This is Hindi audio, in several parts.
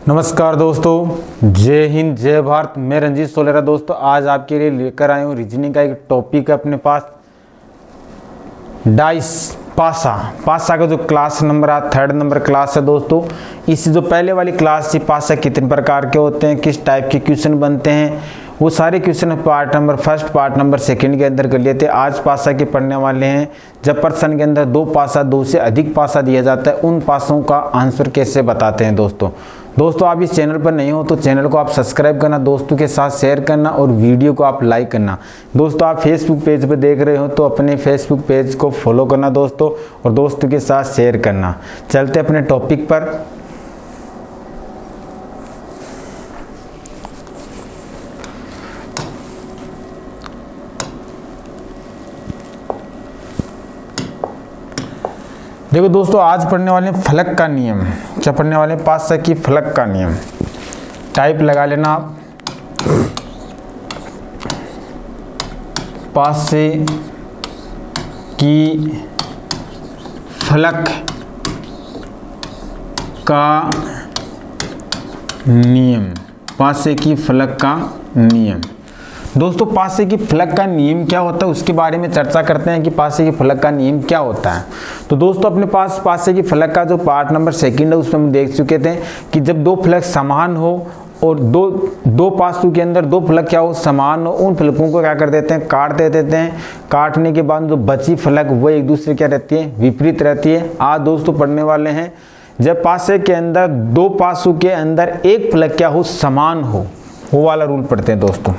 नमस्कार दोस्तों, जय हिंद जय भारत। मैं रंजीत सोलेरा। दोस्तों आज आपके लिए लेकर आया हूँ रीजनिंग का एक टॉपिक है अपने पास, डाइस पासा का जो क्लास नंबर है 3rd नंबर क्लास है दोस्तों। इससे जो पहले वाली क्लास थी पासा कितने प्रकार के होते हैं, किस टाइप के क्वेश्चन बनते हैं, वो सारे question part number 1, part number 2 के अंदर कर लिए थे। आज पासा के पढ़ने वाले हैं। जब प्रश्न के अंदर 2 पासा 2 से अधिक पासा दिया जाता है, उन पासों का आंसर कैसे बताते हैं दोस्तों आप इस चैनल पर नहीं हो तो चैनल को आप सब्सक्राइब करना, दोस्तों के साथ शेयर करना और वीडियो को आप लाइक करना। दोस्तों आप फेसबुक पेज पर देख रहे हो तो अपने फेसबुक पेज को फॉलो करना दोस्तों, और दोस्तों के साथ शेयर करना। चलते अपने टॉपिक पर। देखो दोस्तों, आज पढ़ने वाले हैं फलक का नियम। क्या पढ़ने वाले हैं? पासा की फलक का नियम। टाइप लगा लेना आप, पासे की फलक का नियम। पासे की फलक का नियम। दोस्तों पासे की फलक का नियम क्या होता है उसके बारे में चर्चा करते हैं कि पासे की फलक का नियम क्या होता है। तो दोस्तों अपने पास पासे की फलक का जो पार्ट नंबर 2 है उसमें हम देख चुके थे कि जब 2 फलक समान हो और दो पासों के अंदर 2 फलक क्या हो समान हो, उन फलकों को क्या कर देते हैं, काट देते हैं। काटने के बाद जो बची फलक वो एक दूसरे क्या रहती है, विपरीत रहती है। आज दोस्तों पढ़ने वाले हैं जब पासे के अंदर 2 पासों के अंदर एक फलक क्या हो समान हो, वो वाला रूल पढ़ते हैं दोस्तों।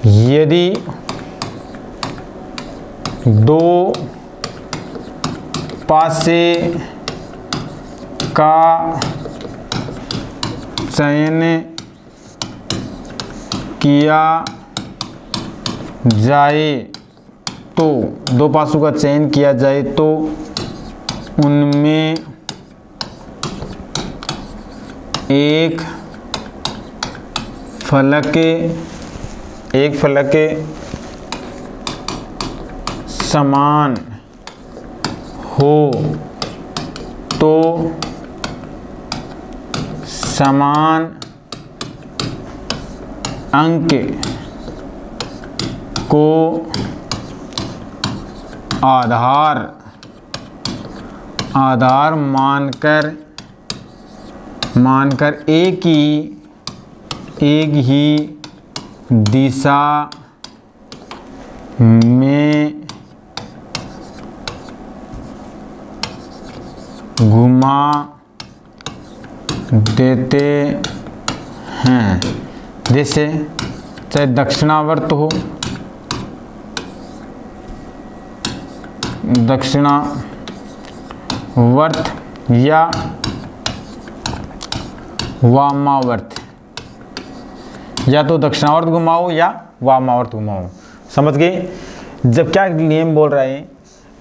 यदि 2 पासे का चयन किया जाए तो 2 पासों का चयन किया जाए तो उनमें एक फलक समान हो तो समान अंक को आधार मानकर एक ही दिशा में घुमा देते हैं। जैसे चाहे दक्षिणावर्त हो, दक्षिणावर्त या वामावर्त, या तो दक्षिणावर्त घुमाओ या वामावर्त घुमाओ। समझ गए? जब क्या नियम बोल रहे हैं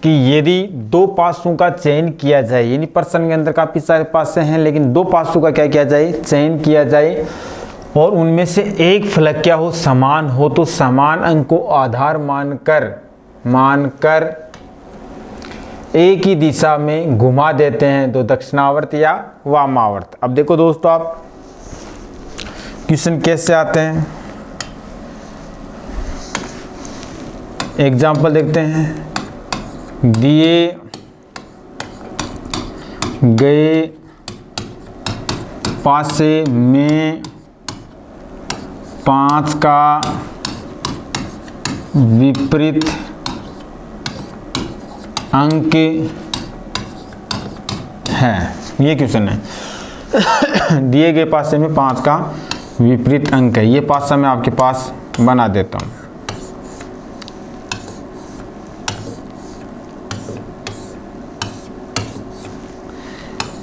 कि यदि 2 पासों का चयन किया जाए, यानी प्रश्न के अंदर काफी सारे पासे हैं लेकिन 2 पासों का क्या किया जाए, चयन किया जाए, और उनमें से एक फलक क्या हो समान हो तो समान अंक को आधार मानकर एक ही दिशा में घुमा देते हैं, तो दक्षिणावर्त या वामावर्त। अब देखो दोस्तों आप क्वेश्चन कैसे आते हैं, एग्जाम्पल देखते हैं। दिए गए पासे में 5 का विपरीत अंक है। ये क्वेश्चन है। दिए गए पासे में 5 का विपरीत अंक है। ये पासा मैं आपके पास बना देता हूं।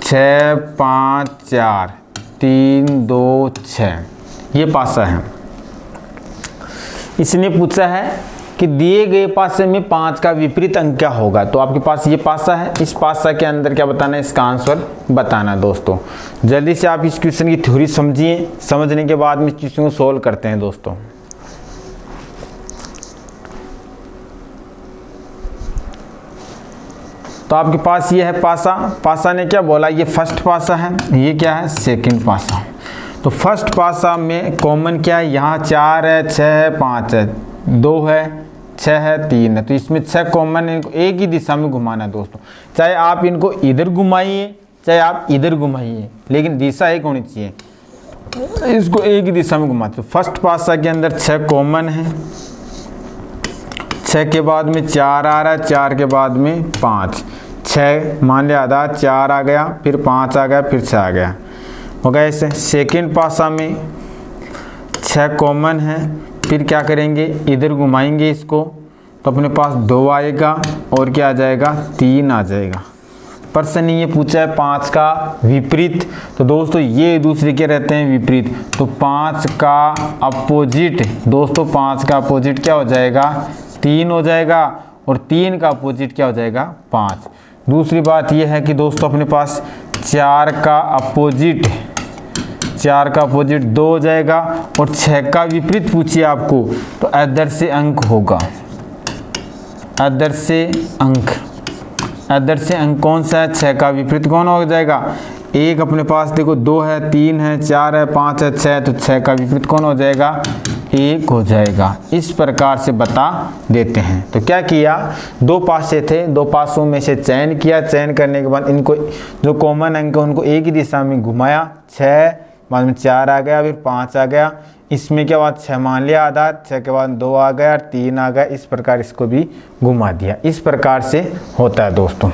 छः 5 4 3 2 6 ये पासा है। इसने पूछा है कि दिए गए पासे में 5 का विपरीत अंक क्या होगा। तो आपके पास ये पासा है, इस पासा के अंदर क्या बताना है, इसका आंसर बताना है। दोस्तों जल्दी से आप इस क्वेश्चन की थ्योरी समझिए, समझने के बाद में इस क्वेश्चन को सोल्व करते हैं। दोस्तों तो आपके पास ये है पासा। पासा ने क्या बोला, ये फर्स्ट पासा है, ये क्या है सेकंड पासा। तो फर्स्ट पासा में कॉमन क्या है, यहाँ 4 है, 6 है, 5 है, 2 है, 6 है, 3 है। तो इसमें 6 कॉमन है, इनको एक ही दिशा में घुमाना है दोस्तों। चाहे आप इनको इधर घुमाइए, चाहे आप इधर घुमाइए, लेकिन दिशा एक होनी चाहिए, इसको एक ही दिशा में घुमाते। तो फर्स्ट पासा के अंदर 6 कॉमन है, 6 के बाद में 4 आ रहा है, 4 के बाद में 5, 6 मान लिया आधा, 4 आ गया, फिर 5 आ गया, फिर 6 आ गया, हो गया ऐसे। सेकेंड पासा में 6 कॉमन है, फिर क्या करेंगे, इधर घुमाएंगे इसको, तो अपने पास 2 आएगा और क्या आ जाएगा, 3 आ जाएगा। प्रश्न ने ये पूछा है 5 का विपरीत, तो दोस्तों ये दूसरे के रहते हैं विपरीत। तो 5 का अपोजिट दोस्तों, 5 का अपोजिट क्या हो जाएगा, 3 हो जाएगा, और 3 का अपोजिट क्या हो जाएगा, 5। दूसरी बात ये है कि दोस्तों अपने पास 4 का अपोजिट 2 हो जाएगा, और 6 का विपरीत पूछिए आपको, तो अदर से अंक होगा। अदर से अंक कौन सा है, 6 का विपरीत कौन हो जाएगा, एक अपने पास देखो 2 है, 3 है, 4 है, 5 है, 6, तो 6 का विपरीत कौन हो जाएगा, 1 हो जाएगा। इस प्रकार से बता देते हैं। तो क्या किया, 2 पासे थे, 2 पासों में से चयन किया, चयन करने के बाद इनको जो कॉमन अंक है उनको एक ही दिशा में घुमाया, 6 बाद में 4 आ गया, फिर 5 आ गया, इसमें क्या हुआ 6 मान लिया आधा, 6 के बाद 2 आ गया, 3 आ गया, इस प्रकार इसको भी घुमा दिया। इस प्रकार से होता है दोस्तों।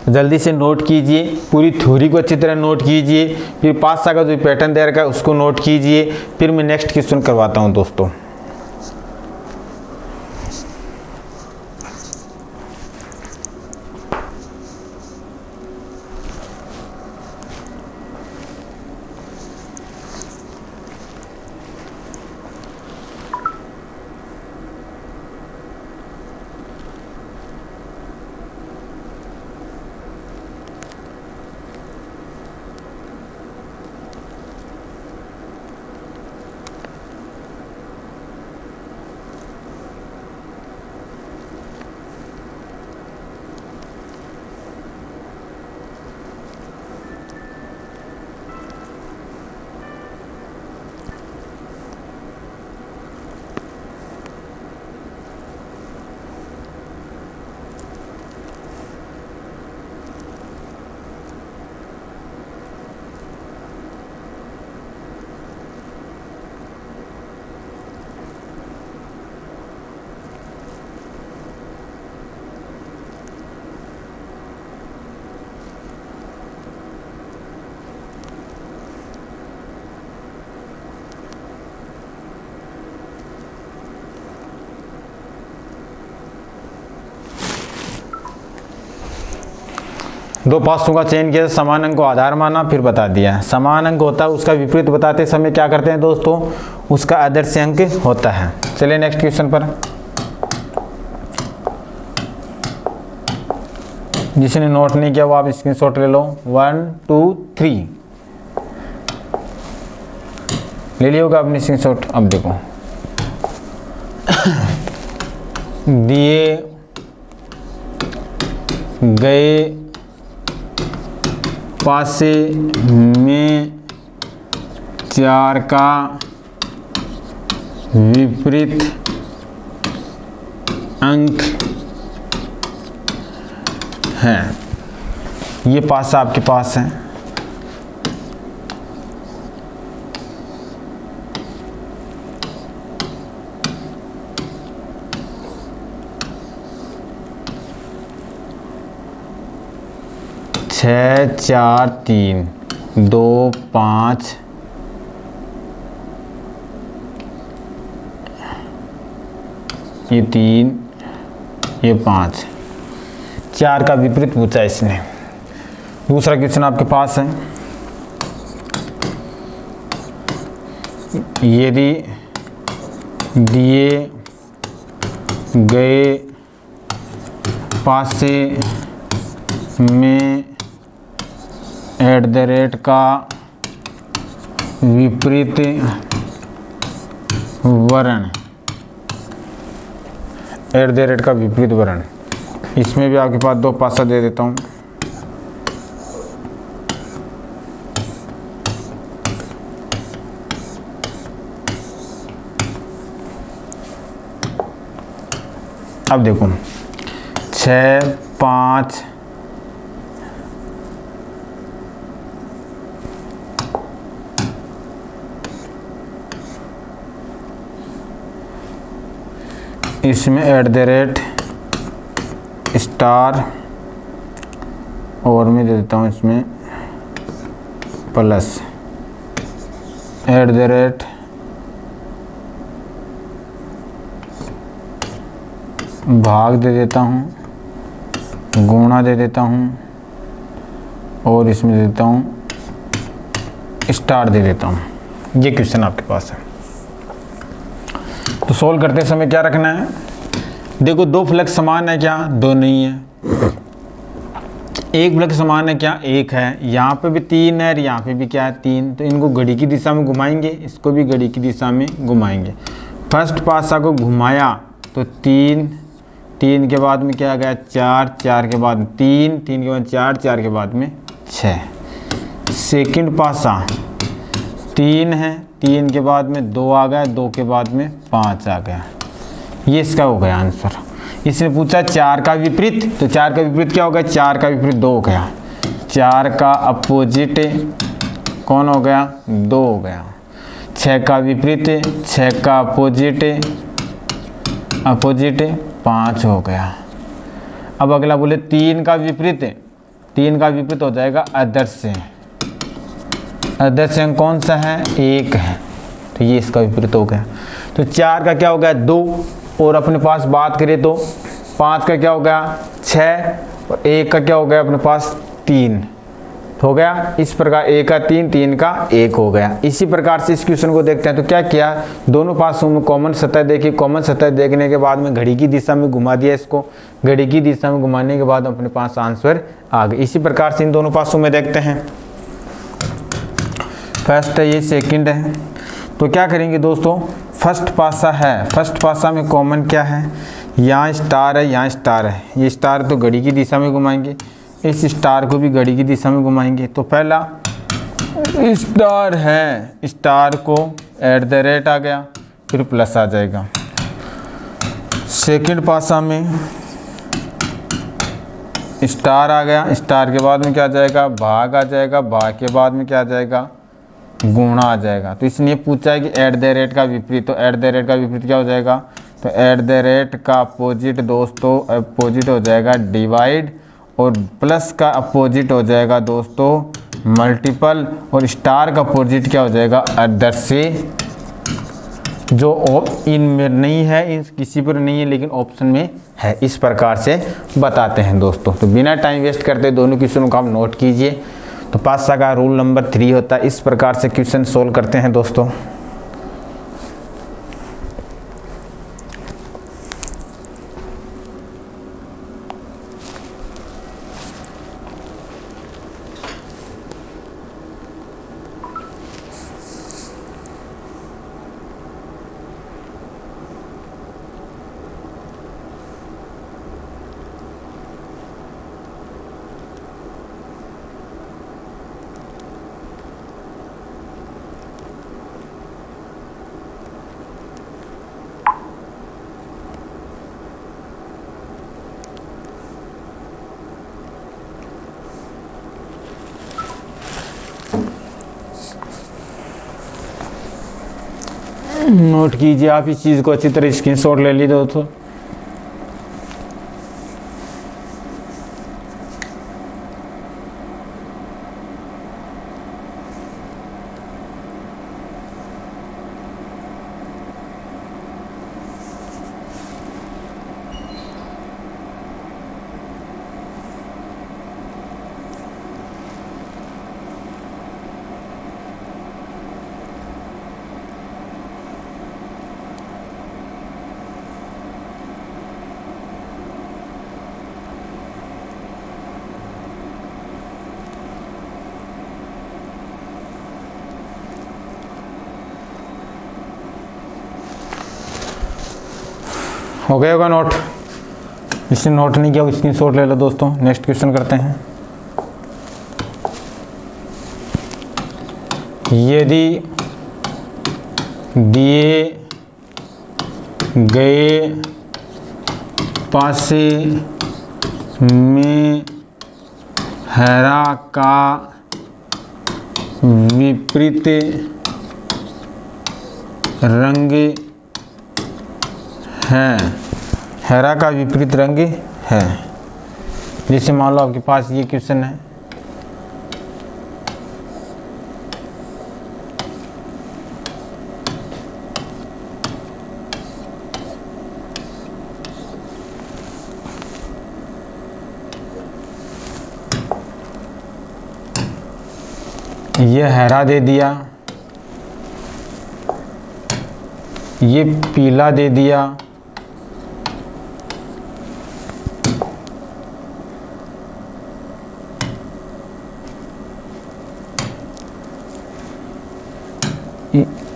जल्दी से नोट कीजिए, पूरी थ्योरी को अच्छी तरह नोट कीजिए, फिर पासा का जो पैटर्न दे रखा है उसको नोट कीजिए, फिर मैं नेक्स्ट क्वेश्चन करवाता हूँ दोस्तों। दो पासों का चयन किया, समान अंक को आधार माना, फिर बता दिया। समान अंक होता है उसका विपरीत बताते समय क्या करते हैं दोस्तों, उसका आदर्श अंक होता है। चलिए नेक्स्ट क्वेश्चन पर। जिसने नोट नहीं किया वो आप स्क्रीनशॉट ले लो। 1 2 3 ले लिया होगा अपने स्क्रीनशॉट। अब देखो दिए गए पासे में 4 का विपरीत अंक है। ये पासा आपके पास है, छः 4 3 2 5 ये 3 ये 5, 4 का विपरीत पूछा इसने। दूसरा क्वेश्चन आपके पास है, यदि दिए गए पासे में @ का विपरीत वर्ण, @ का विपरीत वर्ण इसमें भी आपके पास 2 पासा दे देता हूँ। अब देखो 6 5 इसमें @ स्टार और मैं दे देता हूँ इसमें प्लस @ भाग दे देता हूँ, गुणा दे देता हूँ और इसमें दे देता हूँ स्टार दे देता हूँ। ये क्वेश्चन आपके पास है। तो सोल्व करते समय क्या रखना है, देखो 2 फ्लक्स समान है क्या, 2 नहीं है। 1 फ्लक्स समान है क्या, 1 है। यहाँ पे भी 3 है और यहाँ पे भी क्या है, 3। तो इनको घड़ी की दिशा में घुमाएंगे, इसको भी घड़ी की दिशा में घुमाएंगे। फर्स्ट पासा को घुमाया तो 3, 3 के बाद में क्या आ गया 4, 4 के बाद 3, 3 के बाद 4, 4 के बाद में 6। सेकंड पासा 3 है, 3 के बाद में 2 आ गया, 2 के बाद में 5 आ गया। ये इसका हो गया आंसर। इसने पूछा 4 का विपरीत, तो 4 का विपरीत क्या हो गया, 4 का विपरीत 2 हो गया। 4 का अपोजिट कौन हो गया, 2 हो गया। 6 का विपरीत, 6 का अपोजिट 5 हो गया। अब अगला बोले 3 का विपरीत, 3 का विपरीत हो जाएगा आदर्श। आदर्श अंक कौन सा है, 1 है। तो ये इसका विपरीत हो गया। तो 4 का क्या हो गया 2, और अपने पास बात करें तो 5 का क्या हो गया 6, और 1 का क्या हो गया अपने पास 3 हो गया। इस प्रकार 1 का 3, 3 का 1 हो गया। इसी प्रकार से इस क्वेश्चन को देखते हैं। तो क्या किया, दोनों पासों में कॉमन सतह देखी, कॉमन सतह देखने के बाद में घड़ी की दिशा में घुमा दिया इसको। घड़ी की दिशा में घुमाने के बाद अपने पास आंसर आ गए। इसी प्रकार से इन दोनों पासों में देखते हैं। फर्स्ट है, ये सेकंड है। तो क्या करेंगे दोस्तों, फर्स्ट पासा है, फर्स्ट पासा में कॉमन क्या है, यहाँ स्टार है, यहाँ स्टार है। ये स्टार तो घड़ी की दिशा में घुमाएंगे, इस स्टार को भी घड़ी की दिशा में घुमाएंगे। तो पहला स्टार है, स्टार को @ आ गया, फिर प्लस आ जाएगा। सेकंड पासा में स्टार आ गया, स्टार के बाद में क्या आ जाएगा, भाग आ जाएगा, भाग के बाद में क्या आ जाएगा, गुणा आ जाएगा। तो इसने पूछा है कि @ का विपरीत, तो @ का विपरीत क्या हो जाएगा, तो @ का अपोजिट दोस्तों अपोजिट हो जाएगा डिवाइड, और प्लस का अपोजिट हो जाएगा दोस्तों मल्टीपल, और स्टार का अपोजिट क्या हो जाएगा आदर्श, जो इनमें नहीं है, किसी पर नहीं है लेकिन ऑप्शन में है। इस प्रकार से बताते हैं दोस्तों। तो बिना टाइम वेस्ट करते दोनों क्वेश्चनों को आप नोट कीजिए। तो पासा का रूल नंबर 3 होता है। इस प्रकार से क्वेश्चन सोल्व करते हैं दोस्तों। नोट कीजिए आप इस चीज़ को अच्छी तरह स्क्रीनशॉट ले लीजिए दोस्तों। हो गया होगा नोट। इसने नोट नहीं किया, स्क्रीनशॉट ले लो दोस्तों। नेक्स्ट क्वेश्चन करते हैं। यदि दिए गए पासे में हैरा का विपरीत रंग है, हैरा का विपरीत रंग है। जैसे मान लो आपके पास ये क्वेश्चन है, ये हरा दे दिया, ये पीला दे दिया,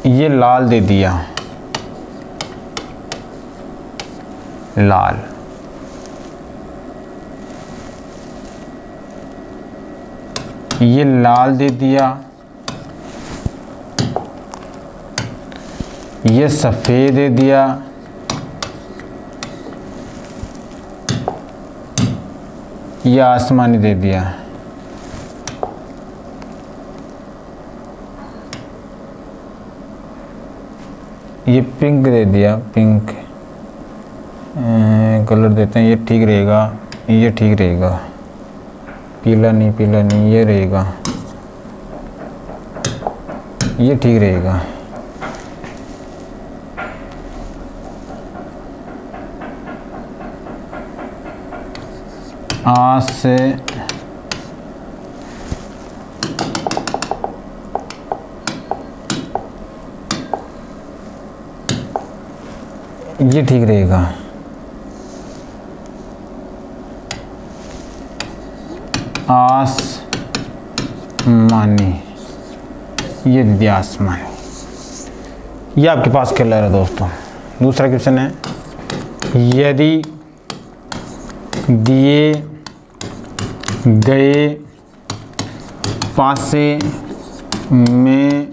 ये लाल दे दिया, लाल। ये लाल दे दिया, ये सफ़ेद दे दिया, ये आसमानी दे दिया। ये पिंक दे दिया, पिंक कलर देते हैं, ये ठीक रहेगा, ये ठीक रहेगा। पीला नहीं, पीला नहीं, ये रहेगा, ये ठीक रहेगा। आज से ये ठीक रहेगा। आसमानी, ये दिया आसमानी। ये आपके पास कलर है दोस्तों। दूसरा क्वेश्चन है, यदि दिए गए पासे में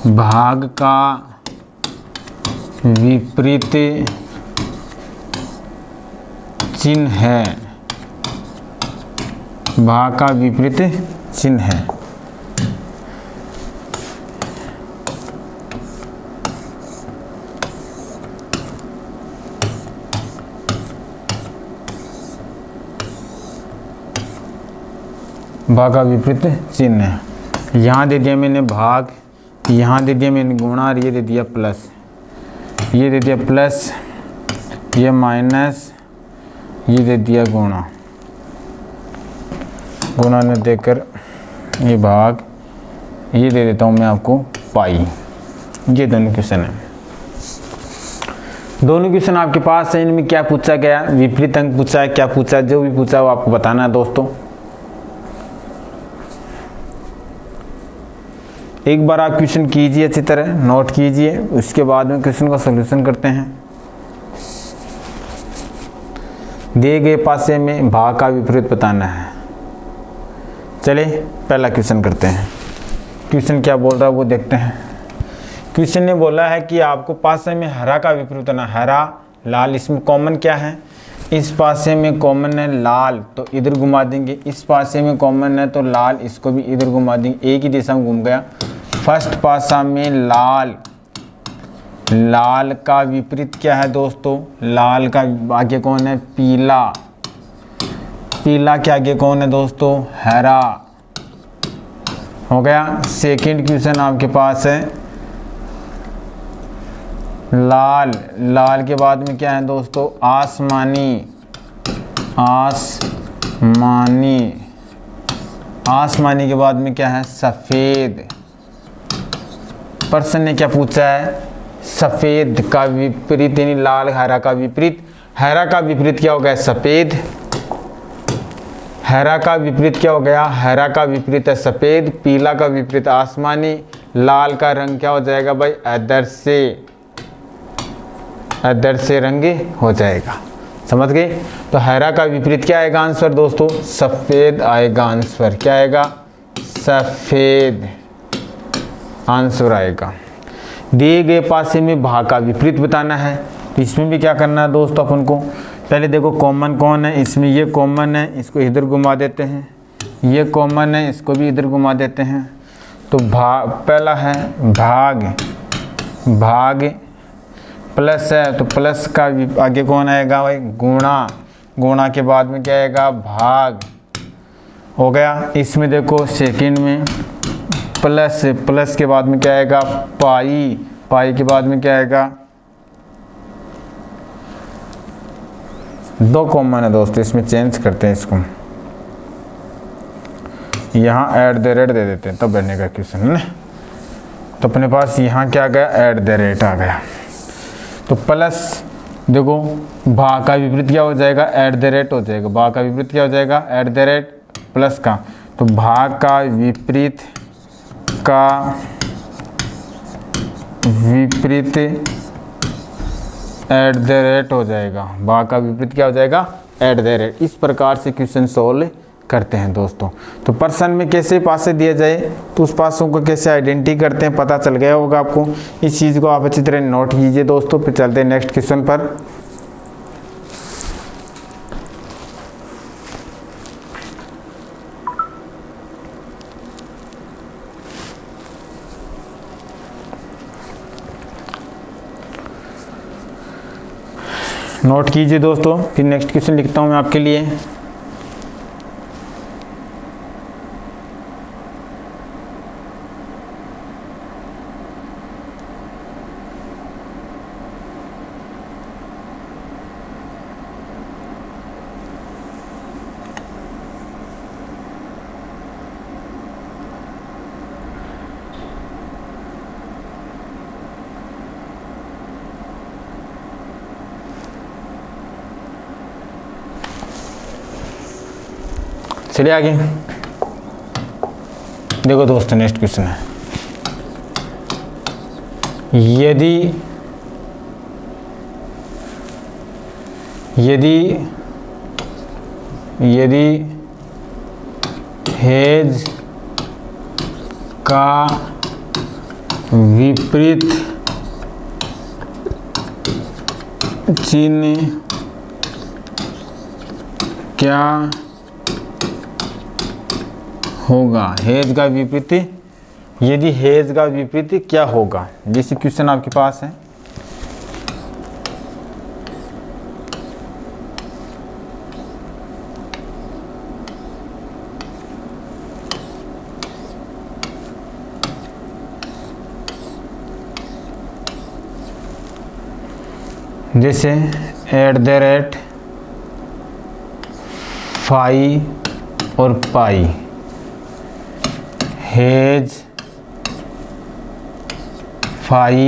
भाग का विपरीत चिन्ह है, भाग का विपरीत चिन्ह है, भाग का विपरीत चिन्ह है। यहाँ दे दिया मैंने भाग, यहाँ दे दिया मैंने गुणा, और ये दे दिया प्लस, ये दे दिया प्लस, ये माइनस, ये दे दिया गुणा। गुणा में देकर ये भाग, ये दे देता हूँ मैं आपको पाई। ये दोनों क्वेश्चन है। दोनों क्वेश्चन आपके पास है। इनमें क्या पूछा गया, विपरीत अंक पूछा है, क्या पूछा है, जो भी पूछा है वो आपको बताना है दोस्तों। एक बार आप क्वेश्चन कीजिए, अच्छी तरह नोट कीजिए, उसके बाद में क्वेश्चन का सॉल्यूशन करते हैं। दिए गए पासे में भाग का विपरीत बताना है। चलिए पहला क्वेश्चन करते हैं। क्वेश्चन क्या बोल रहा है वो देखते हैं। क्वेश्चन ने बोला है कि आपको पासे में हरा का विपरीत बताना। हरा, लाल, इसमें कॉमन क्या है, इस पासे में कॉमन है लाल, तो इधर घुमा देंगे। इस पासे में कॉमन है तो लाल, इसको भी इधर घुमा देंगे। एक ही दिशा में घूम गया। फर्स्ट पासा में लाल, लाल का विपरीत क्या है दोस्तों, लाल का आगे कौन है, पीला, पीला के आगे कौन है दोस्तों, हरा। हो गया। सेकंड क्वेश्चन आपके पास है लाल, लाल के बाद में क्या है दोस्तों, आसमानी, आसमानी, आसमानी के बाद में क्या है, सफ़ेद। प्रश्न ने क्या पूछा है, सफ़ेद का विपरीत, यानी लाल हरा का विपरीत। हरा का विपरीत क्या हो गया, सफ़ेद। हरा का विपरीत क्या हो गया, हरा का विपरीत है सफ़ेद। पीला का विपरीत आसमानी। लाल का रंग क्या हो जाएगा भाई, अदर से रंग हो जाएगा। समझ गए। तो हरा का विपरीत क्या आएगा आंसर दोस्तों, सफ़ेद आएगा आंसर। क्या आएगा, सफ़ेद आंसर आएगा। दिए गए पासे में भा का विपरीत बताना है। तो इसमें भी क्या करना है दोस्तों अपन को, पहले देखो कॉमन कौन है, इसमें ये कॉमन है, इसको इधर घुमा देते हैं, ये कॉमन है, इसको भी इधर घुमा देते हैं। तो भाग पहला है भाग, भाग प्लस है तो प्लस का आगे कौन आएगा भाई, गुणा, गुणा के बाद में क्या आएगा, भाग हो गया। इसमें देखो सेकंड में प्लस, प्लस के बाद में क्या आएगा, पाई, पाई के बाद में क्या आएगा, दो कॉमन है दोस्तों, इसमें चेंज करते हैं इसको, यहाँ ऐट द रेट दे देते हैं तब बनने का क्वेश्चन है ना। तो अपने पास यहाँ क्या आ गया, ऐट द रेट आ गया। तो प्लस देखो भा का विपरीत क्या हो जाएगा, ऐट द रेट हो जाएगा। भा का विपरीत क्या हो जाएगा, ऐट द रेट प्लस का, तो भा का विपरीत का विपरीत ऐट द रेट हो जाएगा। भा का विपरीत क्या हो जाएगा, ऐट द रेट। इस प्रकार से क्वेश्चन सॉल्व करते हैं दोस्तों। तो प्रश्न में कैसे पासे दिया जाए तो उस पासों को कैसे आइडेंटिटी करते हैं पता चल गया होगा आपको। इस चीज़ को आप अच्छी तरह नोट कीजिए दोस्तों। फिर चलते हैं नेक्स्ट क्वेश्चन पर। नोट कीजिए दोस्तों, फिर नेक्स्ट क्वेश्चन लिखता हूं मैं आपके लिए। चलिए आगे देखो दोस्तों, नेक्स्ट क्वेश्चन है, यदि हेज का विपरीत चिन्ह क्या होगा। हेज का विपरीत, यदि हेज का विपरीत क्या होगा, जैसे क्वेश्चन आपके पास है। जैसे एट द रेट फाई और पाई, हेज फाई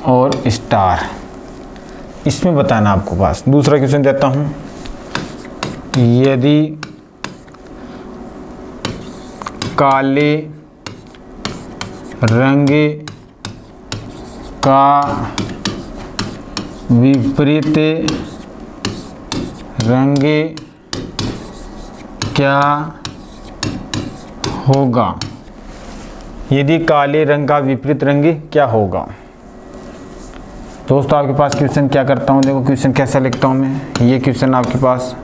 और स्टार, इसमें बताना आपको पास। दूसरा क्वेश्चन देता हूं, यदि काले रंग का विपरीत रंग क्या होगा। यदि काले रंग का विपरीत रंग क्या होगा। दोस्तों आपके पास क्वेश्चन क्या करता हूँ, देखो क्वेश्चन कैसा लिखता हूँ मैं। ये क्वेश्चन आपके पास,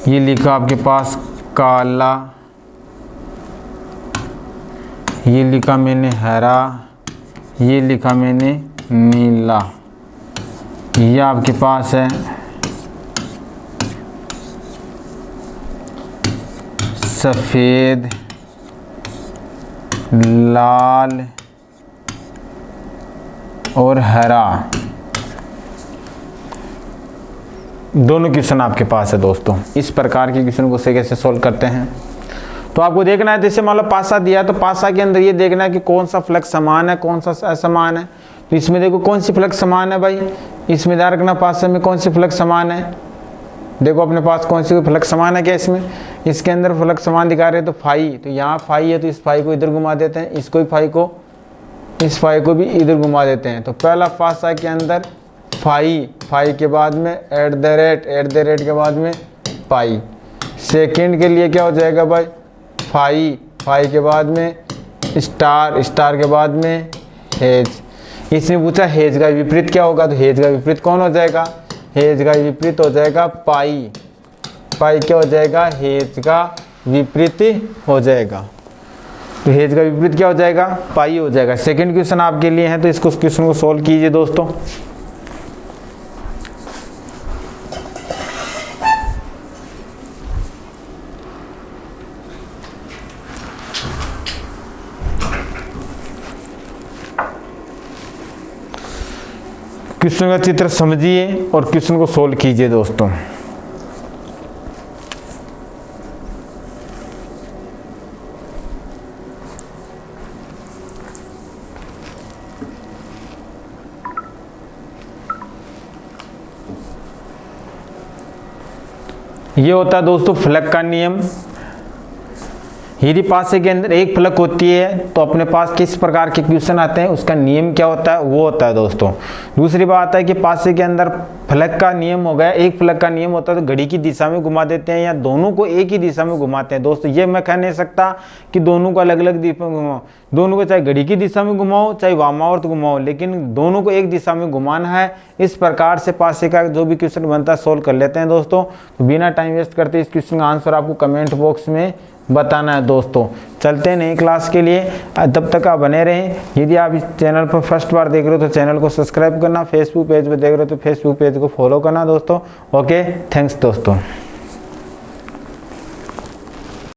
ये लिखा आपके पास काला, ये लिखा मैंने हरा, ये लिखा मैंने नीला, ये आपके पास है सफ़ेद, लाल और हरा। दोनों क्वेश्चन आपके पास है दोस्तों। इस प्रकार के क्वेश्चन को कैसे सोल्व करते हैं तो आपको देखना है। जैसे मान लो पासा दिया है तो पासा के अंदर ये देखना है कि कौन सा फ्लक्स समान है, कौन सा असमान है। तो इसमें देखो कौन सी फ्लक्स समान है भाई, इसमें ध्यान रखना पासा में कौन सी फ्लक्स समान है। देखो अपने पास कौन सी फ्लक्स समान है क्या, इसमें इसके अंदर फ्लक्स समान दिखा रहे हैं। तो फाई, तो यहाँ फाई है तो इस फाई को इधर घुमा देते हैं, इसको ही फाई को इस फाई को भी इधर घुमा देते हैं। तो पहला पासा के अंदर फाई के बाद में एट द रेट के बाद में पाई। सेकंड के लिए क्या हो जाएगा भाई, फाई के बाद में स्टार के बाद में हेज। इसने पूछा हेज का विपरीत क्या होगा, तो हेज का विपरीत कौन हो जाएगा, हेज का विपरीत हो जाएगा पाई क्या हो जाएगा, हेज का विपरीत हो जाएगा। तो हेज का विपरीत क्या हो जाएगा, पाई हो जाएगा। सेकंड क्वेश्चन आपके लिए है, तो इसको क्वेश्चन को सोल्व कीजिए दोस्तों। क्वेश्चन का चित्र समझिए और क्वेश्चन को सोल्व कीजिए दोस्तों। ये होता है दोस्तों फलक का नियम। यदि पासे के अंदर एक फलक होती है तो अपने पास किस प्रकार के क्वेश्चन आते हैं, उसका नियम क्या होता है, वो होता है दोस्तों। दूसरी बात है कि पासे के अंदर फलक का नियम हो गया, एक फलक का नियम होता है तो घड़ी की दिशा में घुमा देते हैं या दोनों को एक ही दिशा में घुमाते हैं दोस्तों। ये मैं कह नहीं सकता कि दोनों को अलग अलग दिशा में घुमाओ, दोनों को चाहे घड़ी की दिशा में घुमाओ चाहे वामावर्त घुमाओ, लेकिन दोनों को एक दिशा में घुमाना है। इस प्रकार से पासे का जो भी क्वेश्चन बनता है सोल्व कर लेते हैं दोस्तों। तो बिना टाइम वेस्ट करते इस क्वेश्चन का आंसर आपको कमेंट बॉक्स में बताना है दोस्तों। चलते हैं नई क्लास के लिए, तब तक आप बने रहें। यदि आप इस चैनल पर फर्स्ट बार देख रहे हो तो चैनल को सब्सक्राइब करना, फेसबुक पेज पर देख रहे हो तो फेसबुक पेज को फॉलो करना दोस्तों। ओके, थैंक्स दोस्तों।